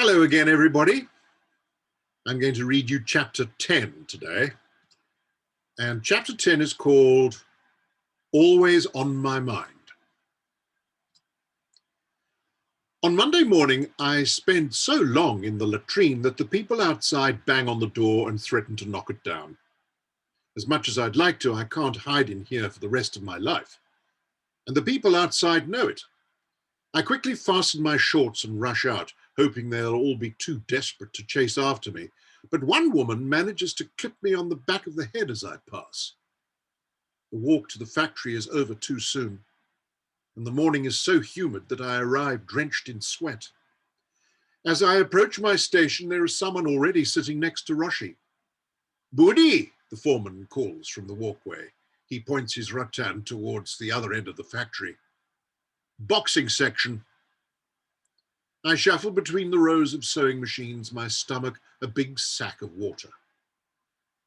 Hello again, everybody. I'm going to read you chapter 10 today. And chapter 10 is called Always on My Mind. On Monday morning, I spent so long in the latrine that the people outside bang on the door and threaten to knock it down. As much as I'd like to, I can't hide in here for the rest of my life. And the people outside know it. I quickly fasten my shorts and rush out, hoping they'll all be too desperate to chase after me. But one woman manages to clip me on the back of the head as I pass. The walk to the factory is over too soon, and the morning is so humid that I arrive drenched in sweat. As I approach my station, there is someone already sitting next to Roshi. "Budi," the foreman calls from the walkway. He points his rattan towards the other end of the factory. "Boxing section." I shuffle between the rows of sewing machines, my stomach a big sack of water.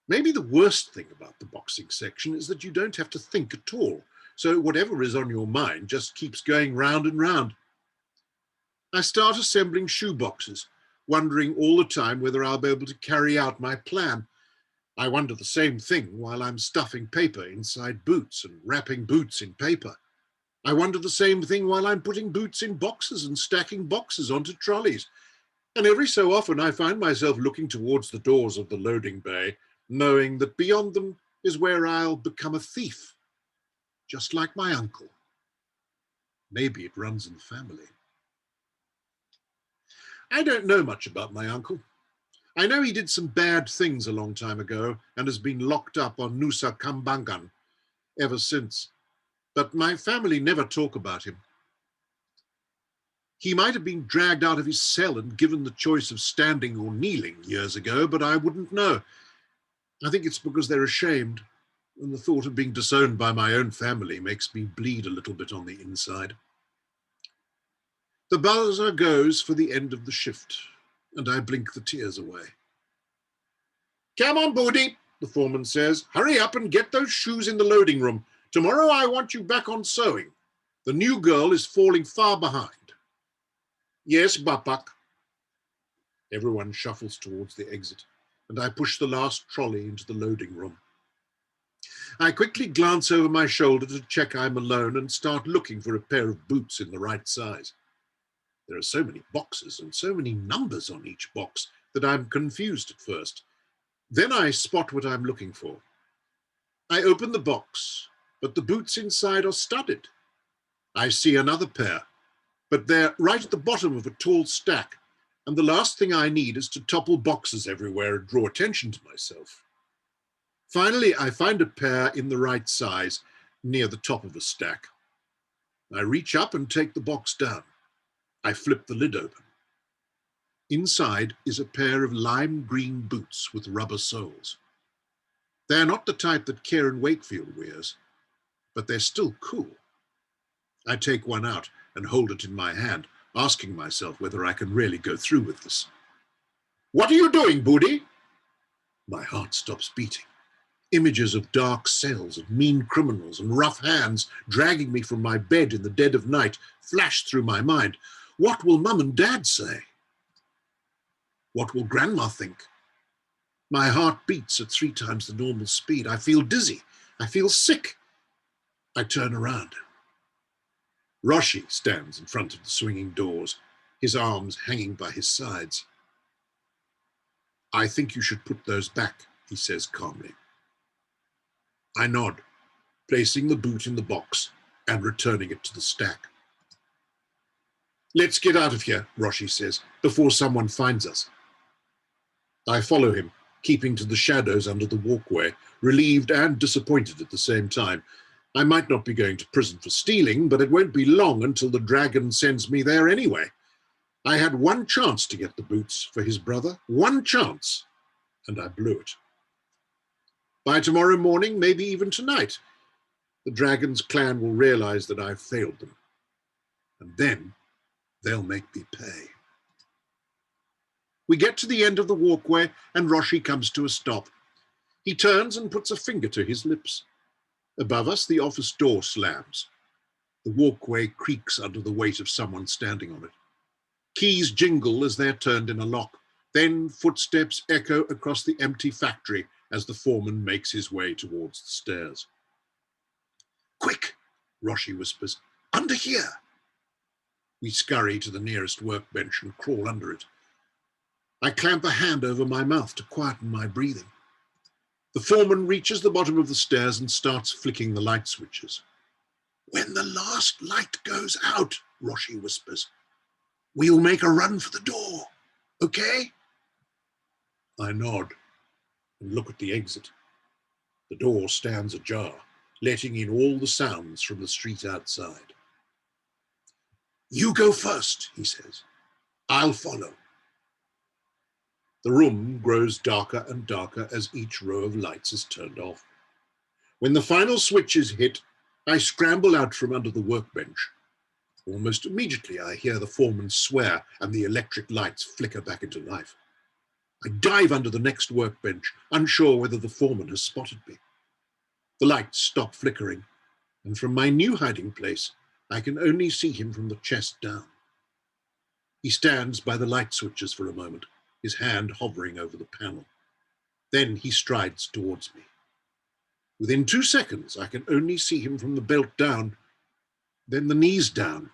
Maybe the worst thing about the boxing section is that you don't have to think at all, so whatever is on your mind just keeps going round and round. I start assembling shoe boxes, wondering all the time whether I'll be able to carry out my plan. I wonder the same thing while I'm stuffing paper inside boots and wrapping boots in paper. I wonder the same thing while I'm putting boots in boxes and stacking boxes onto trolleys. And every so often I find myself looking towards the doors of the loading bay, knowing that beyond them is where I'll become a thief, just like my uncle. Maybe it runs in the family. I don't know much about my uncle. I know he did some bad things a long time ago and has been locked up on Nusa Kambangan ever since. But my family never talk about him. He might have been dragged out of his cell and given the choice of standing or kneeling years ago, but I wouldn't know. I think it's because they're ashamed, and the thought of being disowned by my own family makes me bleed a little bit on the inside. The buzzer goes for the end of the shift, and I blink the tears away. "Come on, Budi," the foreman says. "Hurry up and get those shoes in the loading room. Tomorrow I want you back on sewing. The new girl is falling far behind." "Yes, Bapak." Everyone shuffles towards the exit, and I push the last trolley into the loading room. I quickly glance over my shoulder to check I'm alone and start looking for a pair of boots in the right size. There are so many boxes and so many numbers on each box that I'm confused at first. Then I spot what I'm looking for. I open the box, but the boots inside are studded. I see another pair, but they're right at the bottom of a tall stack, and the last thing I need is to topple boxes everywhere and draw attention to myself. Finally, I find a pair in the right size near the top of a stack. I reach up and take the box down. I flip the lid open. Inside is a pair of lime green boots with rubber soles. They're not the type that Kieran Wakefield wears, but they're still cool. I take one out and hold it in my hand, asking myself whether I can really go through with this. "What are you doing, Budi?" My heart stops beating. Images of dark cells, of mean criminals and rough hands dragging me from my bed in the dead of night flash through my mind. What will Mum and Dad say? What will Grandma think? My heart beats at 3 times the normal speed. I feel dizzy. I feel sick. I turn around. Roshi stands in front of the swinging doors, his arms hanging by his sides. "I think you should put those back," he says calmly. I nod, placing the boot in the box and returning it to the stack. "Let's get out of here," Roshi says, "before someone finds us." I follow him, keeping to the shadows under the walkway, relieved and disappointed at the same time. I might not be going to prison for stealing, but it won't be long until the dragon sends me there anyway. I had one chance to get the boots for his brother, one chance, and I blew it. By tomorrow morning, maybe even tonight, the dragon's clan will realize that I've failed them, and then they'll make me pay. We get to the end of the walkway, and Roshi comes to a stop. He turns and puts a finger to his lips. Above us, the office door slams. The walkway creaks under the weight of someone standing on it. Keys jingle as they're turned in a lock. Then footsteps echo across the empty factory as the foreman makes his way towards the stairs. "Quick," Roshi whispers, "under here." We scurry to the nearest workbench and crawl under it. I clamp a hand over my mouth to quieten my breathing. The foreman reaches the bottom of the stairs and starts flicking the light switches. "When the last light goes out," Roshi whispers, "we'll make a run for the door, okay?" I nod and look at the exit. The door stands ajar, letting in all the sounds from the street outside. "You go first," he says. "I'll follow." The room grows darker and darker as each row of lights is turned off. When the final switch is hit, I scramble out from under the workbench. Almost immediately, I hear the foreman swear and the electric lights flicker back into life. I dive under the next workbench, unsure whether the foreman has spotted me. The lights stop flickering, and from my new hiding place, I can only see him from the chest down. He stands by the light switches for a moment, his hand hovering over the panel. Then he strides towards me. Within 2 seconds, I can only see him from the belt down, then the knees down.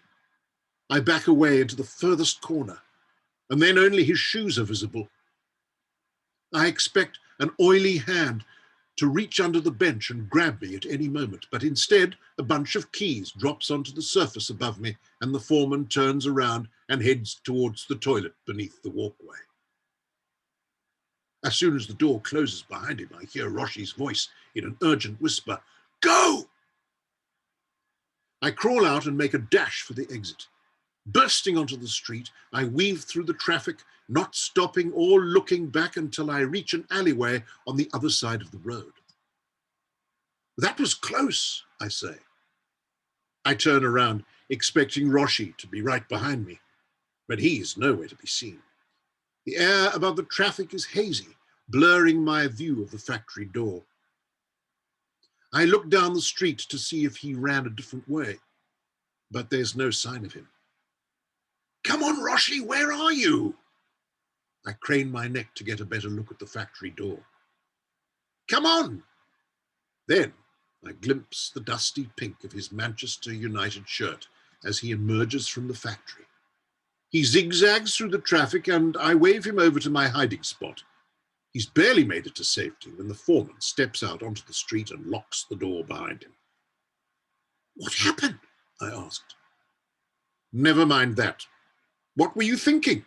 I back away into the furthest corner, and then only his shoes are visible. I expect an oily hand to reach under the bench and grab me at any moment, but instead a bunch of keys drops onto the surface above me, and the foreman turns around and heads towards the toilet beneath the walkway. As soon as the door closes behind him, I hear Roshi's voice in an urgent whisper, "Go!" I crawl out and make a dash for the exit. Bursting onto the street, I weave through the traffic, not stopping or looking back until I reach an alleyway on the other side of the road. "That was close," I say. I turn around, expecting Roshi to be right behind me, but he is nowhere to be seen. The air above the traffic is hazy, blurring my view of the factory door. I look down the street to see if he ran a different way, but there's no sign of him. "Come on, Roshi, where are you?" I crane my neck to get a better look at the factory door. "Come on!" Then I glimpse the dusty pink of his Manchester United shirt as he emerges from the factory. He zigzags through the traffic and I wave him over to my hiding spot. He's barely made it to safety when the foreman steps out onto the street and locks the door behind him. "What happened?" I asked. "Never mind that. What were you thinking?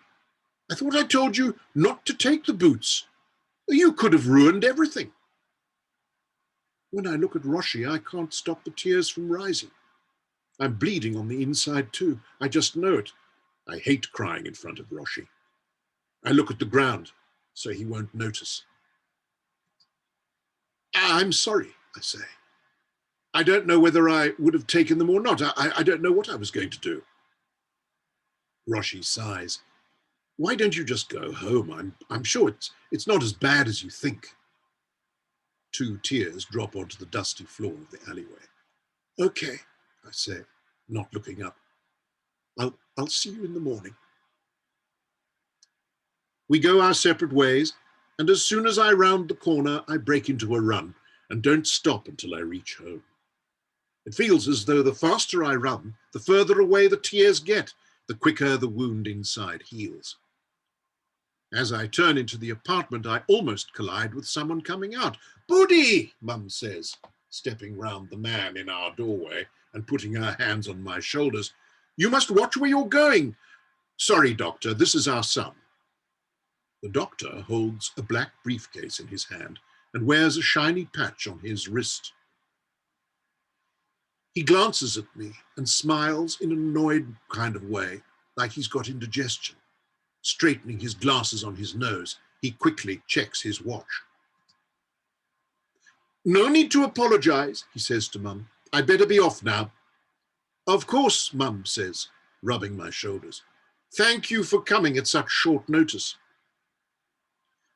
I thought I told you not to take the boots. You could have ruined everything." When I look at Roshi, I can't stop the tears from rising. I'm bleeding on the inside too. I just know it. I hate crying in front of Roshi. I look at the ground so he won't notice. "I'm sorry," I say. "I don't know whether I would have taken them or not. I don't know what I was going to do." Roshi sighs. "Why don't you just go home? I'm sure it's not as bad as you think." 2 tears drop onto the dusty floor of the alleyway. "Okay," I say, not looking up. I'll see you in the morning." We go our separate ways, and as soon as I round the corner, I break into a run and don't stop until I reach home. It feels as though the faster I run, the further away the tears get, the quicker the wound inside heals. As I turn into the apartment, I almost collide with someone coming out. "Budi," Mum says, stepping round the man in our doorway and putting her hands on my shoulders. "You must watch where you're going." "Sorry, doctor, this is our son." The doctor holds a black briefcase in his hand and wears a shiny patch on his wrist. He glances at me and smiles in an annoyed kind of way, like he's got indigestion. Straightening his glasses on his nose, he quickly checks his watch. "No need to apologize," he says to Mum. "I'd better be off now." "Of course," Mum says, rubbing my shoulders. "Thank you for coming at such short notice."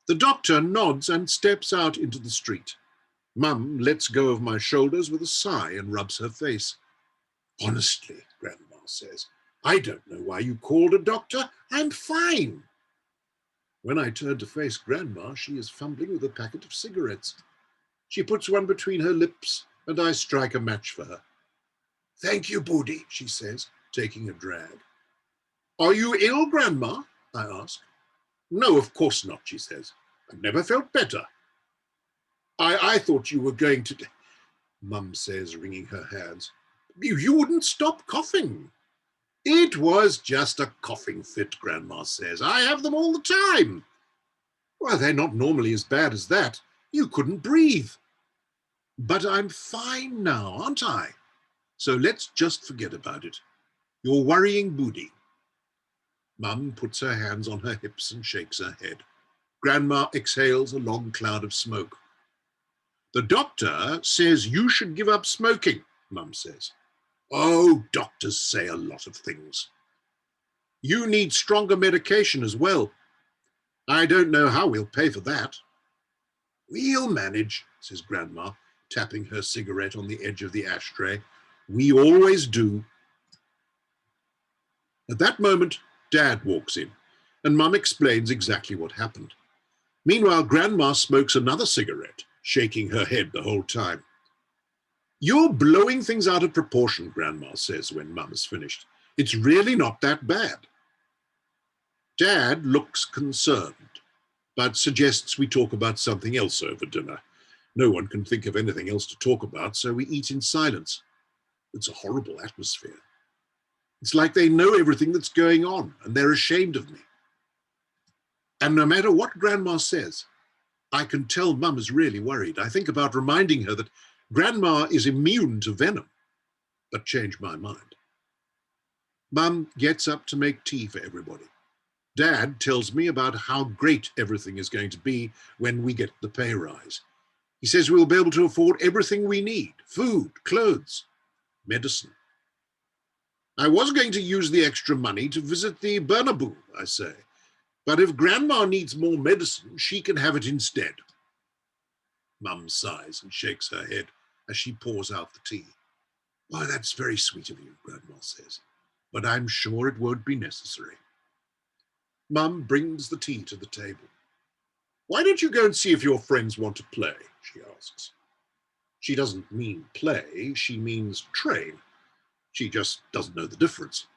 The doctor nods and steps out into the street. Mum lets go of my shoulders with a sigh and rubs her face. "Honestly," Grandma says, I don't know why you called a doctor. I'm fine. When I turn to face Grandma, she is fumbling with a packet of cigarettes. She puts one between her lips, and I strike a match for her. Thank you, Boody, she says, taking a drag. Are you ill, Grandma? I ask. No, of course not, she says. I've never felt better. I thought you were going to... Mum says, wringing her hands. You wouldn't stop coughing. It was just a coughing fit, Grandma says. I have them all the time. Well, they're not normally as bad as that. You couldn't breathe. But I'm fine now, aren't I? So let's just forget about it. You're worrying Boody. Mum puts her hands on her hips and shakes her head. Grandma exhales a long cloud of smoke. The doctor says you should give up smoking, Mum says. Oh, doctors say a lot of things. You need stronger medication as well. I don't know how we'll pay for that. We'll manage, says Grandma, tapping her cigarette on the edge of the ashtray. We always do. At that moment, Dad walks in, and Mum explains exactly what happened. Meanwhile, Grandma smokes another cigarette, shaking her head the whole time. You're blowing things out of proportion, Grandma says when Mum is finished. It's really not that bad. Dad looks concerned, but suggests we talk about something else over dinner. No one can think of anything else to talk about, so we eat in silence. It's a horrible atmosphere. It's like they know everything that's going on, and they're ashamed of me. And no matter what Grandma says, I can tell Mum is really worried. I think about reminding her that Grandma is immune to venom, but change my mind. Mum gets up to make tea for everybody. Dad tells me about how great everything is going to be when we get the pay rise. He says we'll be able to afford everything we need: food, clothes, medicine. I was going to use the extra money to visit the Bernabeu, I say, but if Grandma needs more medicine, she can have it instead. Mum sighs and shakes her head as she pours out the tea. Why, that's very sweet of you, Grandma says, but I'm sure it won't be necessary. Mum brings the tea to the table. Why don't you go and see if your friends want to play, she asks. She doesn't mean play, she means train. She just doesn't know the difference.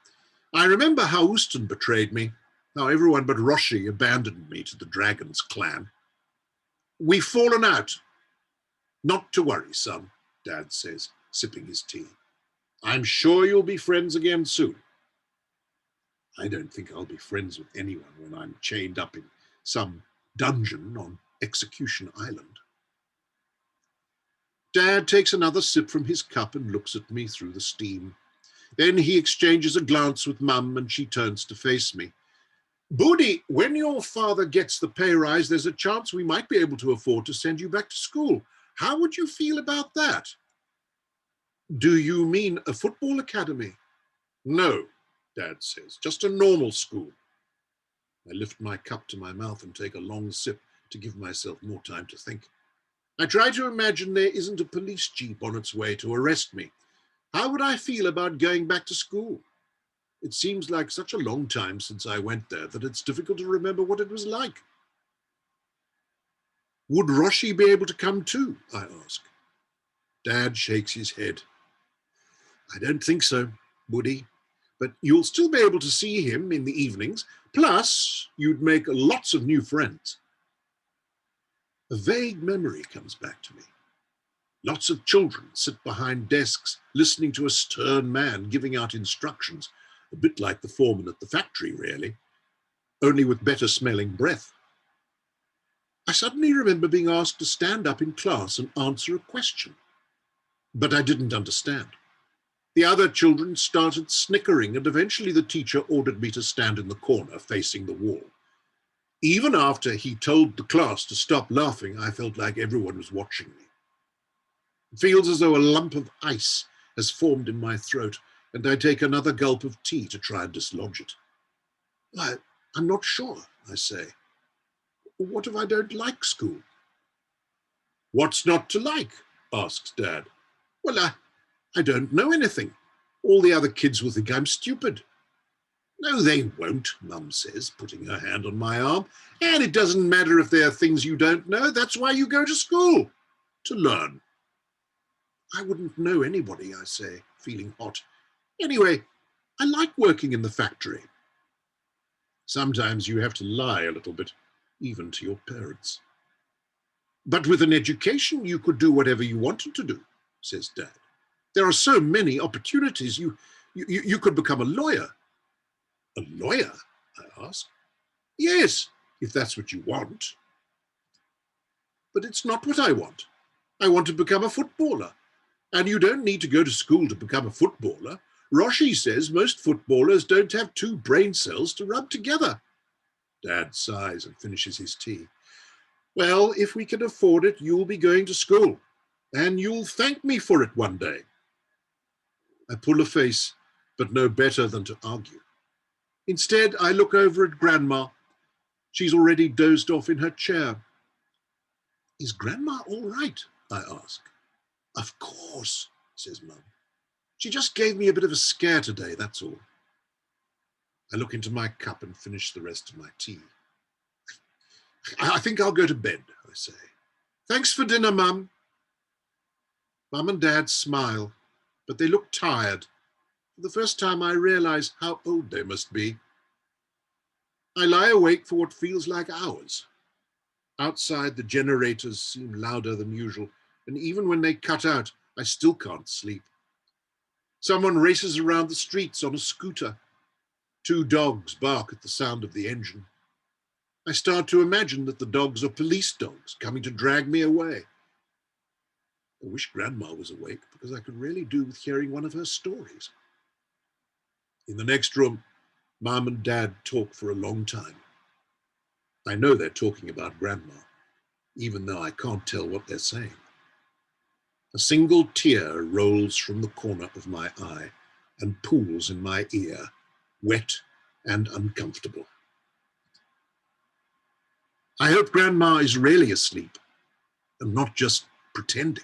I remember how Houston betrayed me, how everyone but Roshi abandoned me to the Dragon's clan. We've fallen out. Not to worry, son, Dad says, sipping his tea. I'm sure you'll be friends again soon. I don't think I'll be friends with anyone when I'm chained up in some dungeon on Execution Island. Dad takes another sip from his cup and looks at me through the steam. Then he exchanges a glance with Mum and she turns to face me. Boody, when your father gets the pay rise, there's a chance we might be able to afford to send you back to school. How would you feel about that? Do you mean a football academy? No, Dad says, just a normal school. I lift my cup to my mouth and take a long sip to give myself more time to think. I try to imagine there isn't a police jeep on its way to arrest me. How would I feel about going back to school? It seems like such a long time since I went there that it's difficult to remember what it was like. Would Roshi be able to come too? I ask. Dad shakes his head. I don't think so, Woody, but you'll still be able to see him in the evenings. Plus, you'd make lots of new friends. A vague memory comes back to me. Lots of children sit behind desks, listening to a stern man giving out instructions, a bit like the foreman at the factory, really, only with better smelling breath. I suddenly remember being asked to stand up in class and answer a question, but I didn't understand. The other children started snickering, and eventually the teacher ordered me to stand in the corner facing the wall. Even after he told the class to stop laughing, I felt like everyone was watching me. It feels as though a lump of ice has formed in my throat, and I take another gulp of tea to try and dislodge it. I'm not sure, I say. What if I don't like school? What's not to like? Asks Dad. Well, I don't know anything. All the other kids will think I'm stupid. No, they won't, Mum says, putting her hand on my arm. And it doesn't matter if there are things you don't know. That's why you go to school, to learn. I wouldn't know anybody, I say, feeling hot. Anyway, I like working in the factory. Sometimes you have to lie a little bit, even to your parents. But with an education, you could do whatever you wanted to do, says Dad. There are so many opportunities. You could become a lawyer. A lawyer? I ask. Yes, if that's what you want. But it's not what I want. I want to become a footballer. And you don't need to go to school to become a footballer. Roshi says most footballers don't have two brain cells to rub together. Dad sighs and finishes his tea. Well, if we can afford it, you'll be going to school. And you'll thank me for it one day. I pull a face, but know better than to argue. Instead, I look over at Grandma. She's already dozed off in her chair. Is Grandma all right? I ask. Of course, says Mum. She just gave me a bit of a scare today, that's all. I look into my cup and finish the rest of my tea. I think I'll go to bed, I say. Thanks for dinner, Mum. Mum and Dad smile, but they look tired. For the first time, I realize how old they must be. I lie awake for what feels like hours. Outside, the generators seem louder than usual, and even when they cut out, I still can't sleep. Someone races around the streets on a scooter. 2 dogs bark at the sound of the engine. I start to imagine that the dogs are police dogs coming to drag me away. I wish Grandma was awake because I could really do with hearing one of her stories. In the next room, Mum and Dad talk for a long time. I know they're talking about Grandma, even though I can't tell what they're saying. A single tear rolls from the corner of my eye and pools in my ear, wet and uncomfortable. I hope Grandma is really asleep and not just pretending.